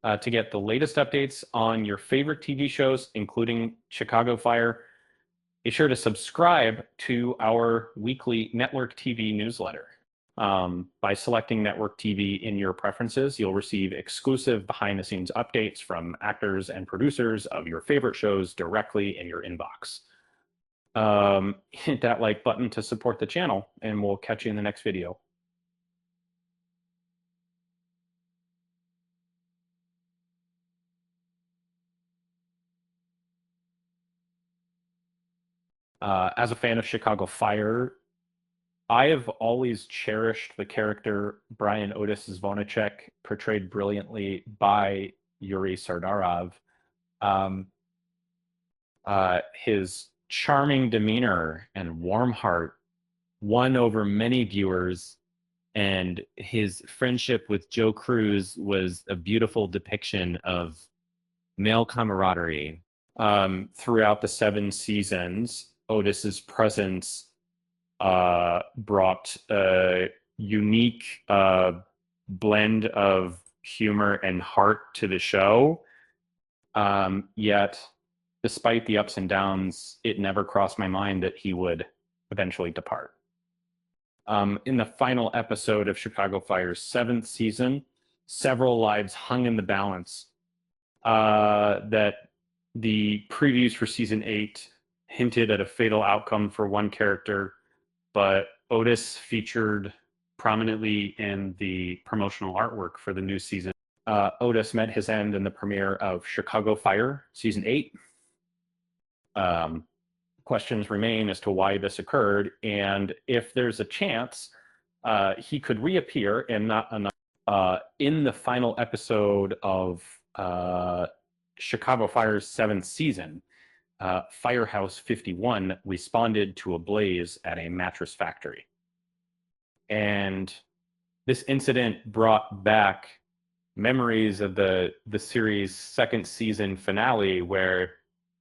to get the latest updates on your favorite TV shows, including Chicago Fire. Be sure to subscribe to our weekly network TV newsletter. By selecting network TV in your preferences, you'll receive exclusive behind-the-scenes updates from actors and producers of your favorite shows directly in your inbox. Hit that like button to support the channel, and we'll catch you in the next video. As a fan of Chicago Fire, I have always cherished the character Brian Otis Zvonacek, portrayed brilliantly by Yuri Sardarov. Um, his charming demeanor and warm heart won over many viewers, and his friendship with Joe Cruz was a beautiful depiction of male camaraderie. Throughout the 7 seasons, Otis's presence brought a unique blend of humor and heart to the show. Yet, despite the ups and downs, it never crossed my mind that he would eventually depart. In the final episode of Chicago Fire's 7th season, several lives hung in the balance. That the previews for season 8 hinted at a fatal outcome for one character, but Otis featured prominently in the promotional artwork for the new season. Otis met his end in the premiere of Chicago Fire season 8. Questions remain as to why this occurred, and if there's a chance he could reappear and not in the final episode of Chicago Fire's 7th season. Firehouse 51 responded to a blaze at a mattress factory. And this incident brought back memories of the series' 2nd season finale, where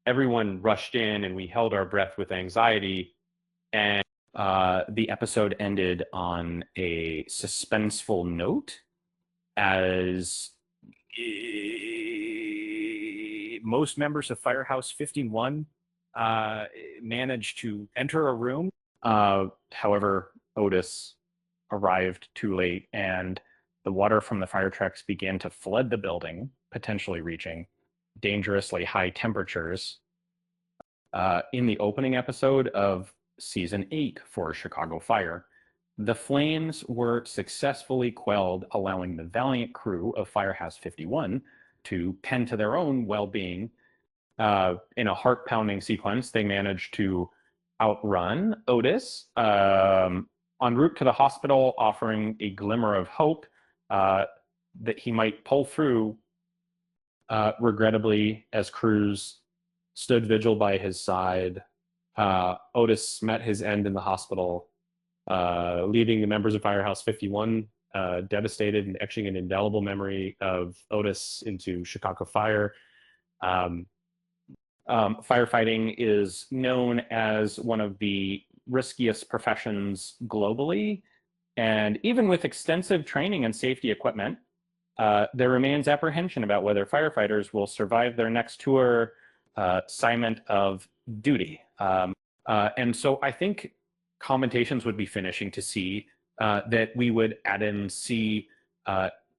everyone rushed in and we held our breath with anxiety. And the episode ended on a suspenseful note, as most members of Firehouse 51 managed to enter a room. However, Otis arrived too late, and the water from the fire trucks began to flood the building, potentially reaching dangerously high temperatures. In the opening episode of season 8 for Chicago Fire, the flames were successfully quelled, allowing the valiant crew of Firehouse 51 to tend to their own well-being. In a heart-pounding sequence, they managed to outrun Otis en route to the hospital, offering a glimmer of hope that he might pull through. Regrettably, as Cruz stood vigil by his side, Otis met his end in the hospital, leaving the members of Firehouse 51 devastated and etching an indelible memory of Otis into Chicago Fire. Firefighting is known as one of the riskiest professions globally, and even with extensive training and safety equipment, there remains apprehension about whether firefighters will survive their next tour assignment of duty. And so I think commentations would be finishing to see that we would add in see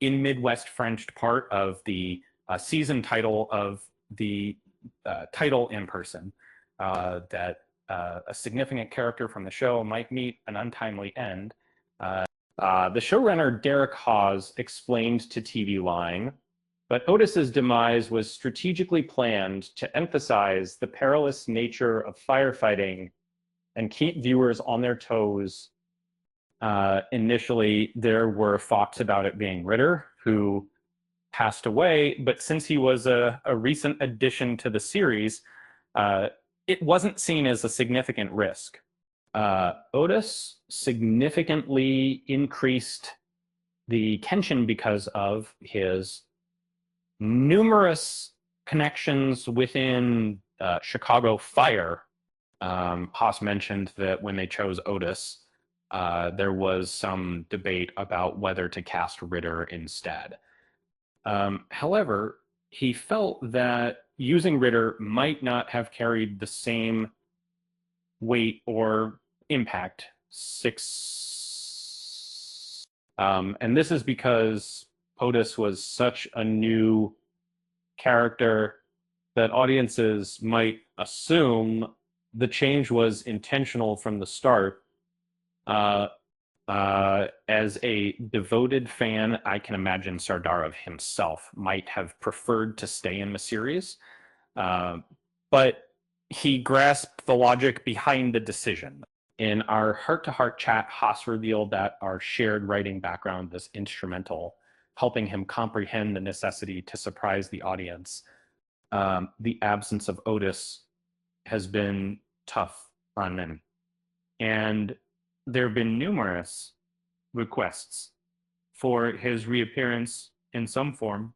in Midwest French part of the season title of the title in person, that a significant character from the show might meet an untimely end. The showrunner Derek Hawes explained to TV Line, but Otis's demise was strategically planned to emphasize the perilous nature of firefighting and keep viewers on their toes. Initially, there were thoughts about it being Ritter, who passed away, but since he was a recent addition to the series, it wasn't seen as a significant risk. Otis significantly increased the tension because of his numerous connections within Chicago Fire. Haas mentioned that when they chose Otis, there was some debate about whether to cast Ritter instead. However, he felt that using Ritter might not have carried the same weight or impact. And this is because Otis was such a new character that audiences might assume the change was intentional from the start. Uh, as a devoted fan, I can imagine Sardarov himself might have preferred to stay in the series, uh, but he grasped the logic behind the decision. In our heart-to-heart chat, Haas revealed that our shared writing background was instrumental, helping him comprehend the necessity to surprise the audience. The absence of Otis has been tough on him, and there have been numerous requests for his reappearance in some form.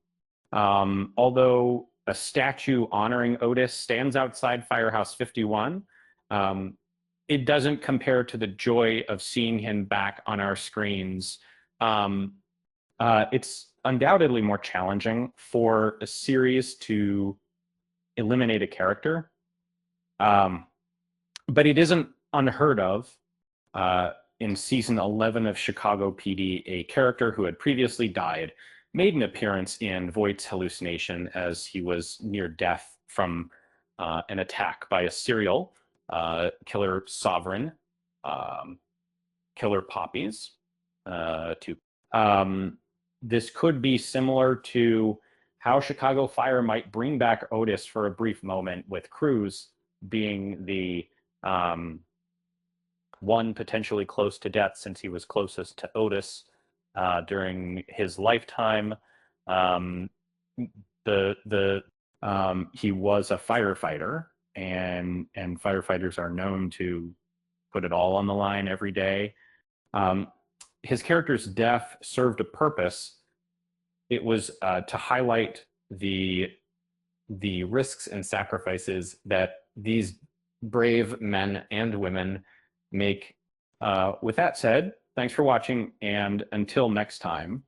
Although a statue honoring Otis stands outside Firehouse 51, um, it doesn't compare to the joy of seeing him back on our screens. Um, it's undoubtedly more challenging for a series to eliminate a character, um, but it isn't unheard of. In season 11 of Chicago PD, a character who had previously died made an appearance in Voight's hallucination as he was near death from an attack by a serial killer sovereign, um, killer poppies. To This could be similar to how Chicago Fire might bring back Otis for a brief moment, with Cruz being the one potentially close to death since he was closest to Otis during his lifetime. Um, he was a firefighter, and firefighters are known to put it all on the line every day. Um, his character's death served a purpose. It was to highlight the risks and sacrifices that these brave men and women make. With that said, thanks for watching, and until next time.